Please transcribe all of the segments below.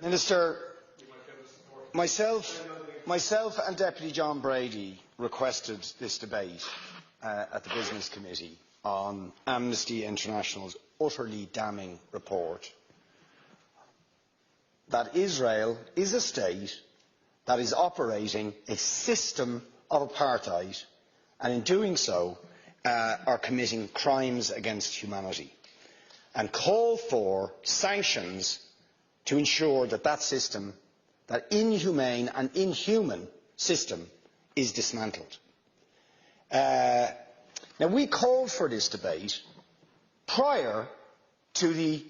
Minister, myself and Deputy John Brady requested this debate at the Business Committee on Amnesty International's utterly damning report that Israel is a state that is operating a system of apartheid, and in doing so are committing crimes against humanity, and call for sanctions to ensure that that system, that inhumane and inhuman system, is dismantled. Now, we called for this debate prior to the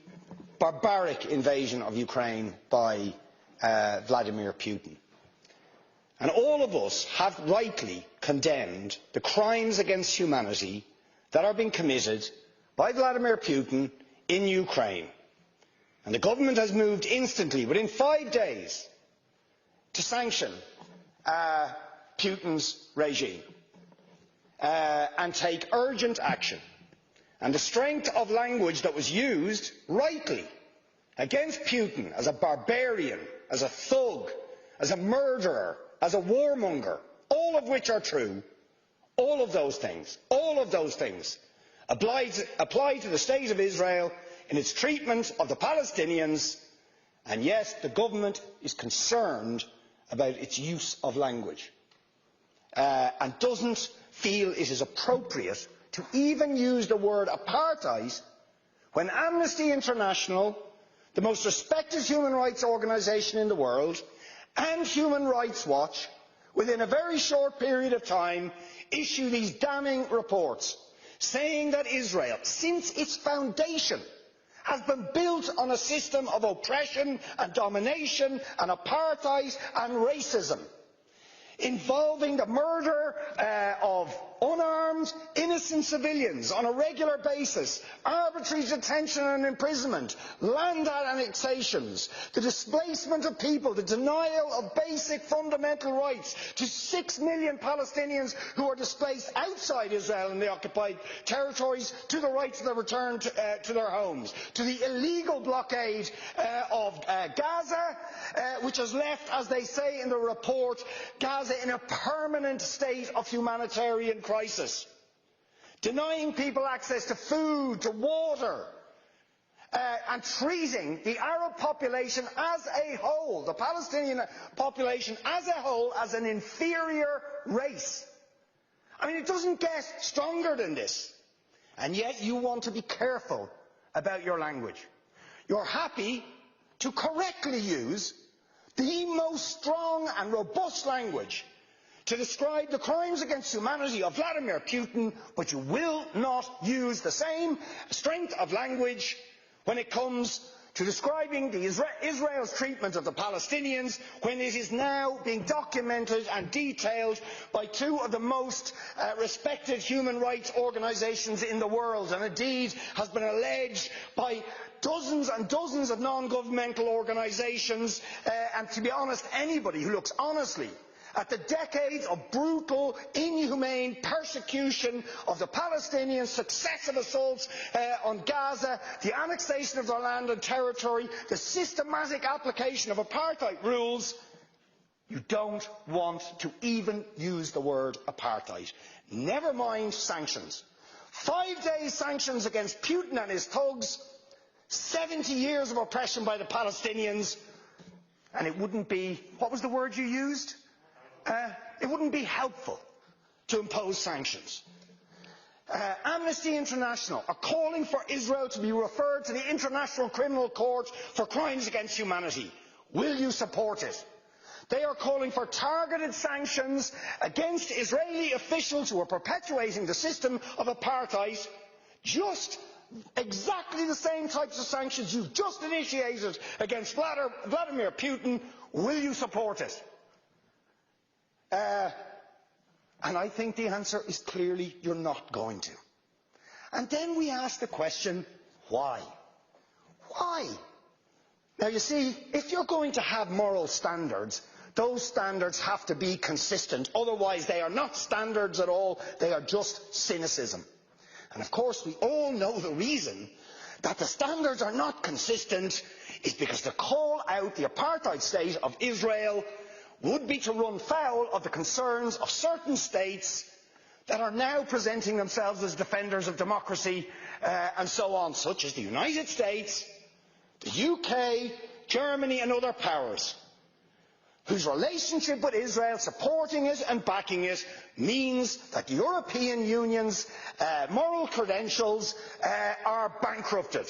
barbaric invasion of Ukraine by Vladimir Putin. And all of us have rightly condemned the crimes against humanity that are being committed by Vladimir Putin in Ukraine. And the government has moved instantly, within 5 days, to sanction Putin's regime and take urgent action. And the strength of language that was used, rightly, against Putin as a barbarian, as a thug, as a murderer, as a warmonger, all of which are true, all of those things apply to the State of Israel in its treatment of the Palestinians, and yet the government is concerned about its use of language and doesn't feel it is appropriate to even use the word apartheid when Amnesty International, the most respected human rights organisation in the world, and Human Rights Watch, within a very short period of time, issue these damning reports saying that Israel, since its foundation, has been built on a system of oppression and domination and apartheid and racism, involving the murder of unarmed, innocent civilians on a regular basis, arbitrary detention and imprisonment, land annexations, the displacement of people, the denial of basic fundamental rights to 6 million Palestinians who are displaced outside Israel and the occupied territories, to the right to their return to their homes, to the illegal blockade of Gaza, which has left, as they say in the report, Gaza in a permanent state of humanitarian crisis, denying people access to food, to water, and treating the Arab population as a whole, the Palestinian population as a whole, as an inferior race. I mean, it doesn't get stronger than this. And yet you want to be careful about your language. You're happy to correctly use the most strong and robust language to describe the crimes against humanity of Vladimir Putin, but you will not use the same strength of language when it comes to describing Israel's treatment of the Palestinians, when it is now being documented and detailed by two of the most respected human rights organisations in the world, and indeed has been alleged by dozens and dozens of non-governmental organisations, and to be honest, anybody who looks honestly at the decades of brutal, inhumane persecution of the Palestinians, successive assaults on Gaza, the annexation of their land and territory, the systematic application of apartheid rules, you don't want to even use the word apartheid. Never mind sanctions. 5-day sanctions against Putin and his thugs, 70 years of oppression by the Palestinians, and it wouldn't be, what was the word you used? It wouldn't be helpful to impose sanctions. Amnesty International are calling for Israel to be referred to the International Criminal Court for crimes against humanity. Will you support it? They are calling for targeted sanctions against Israeli officials who are perpetuating the system of apartheid, just exactly the same types of sanctions you've just initiated against Vladimir Putin. Will you support it? And I think the answer is clearly you're not going to. And then we ask the question, why? Why? Now you see, if you're going to have moral standards, those standards have to be consistent. Otherwise they are not standards at all, they are just cynicism. And of course we all know the reason that the standards are not consistent is because to call out the apartheid state of Israel would be to run foul of the concerns of certain states that are now presenting themselves as defenders of democracy and so on, such as the United States, the UK, Germany and other powers, whose relationship with Israel, supporting it and backing it, means that the European Union's moral credentials are bankrupted.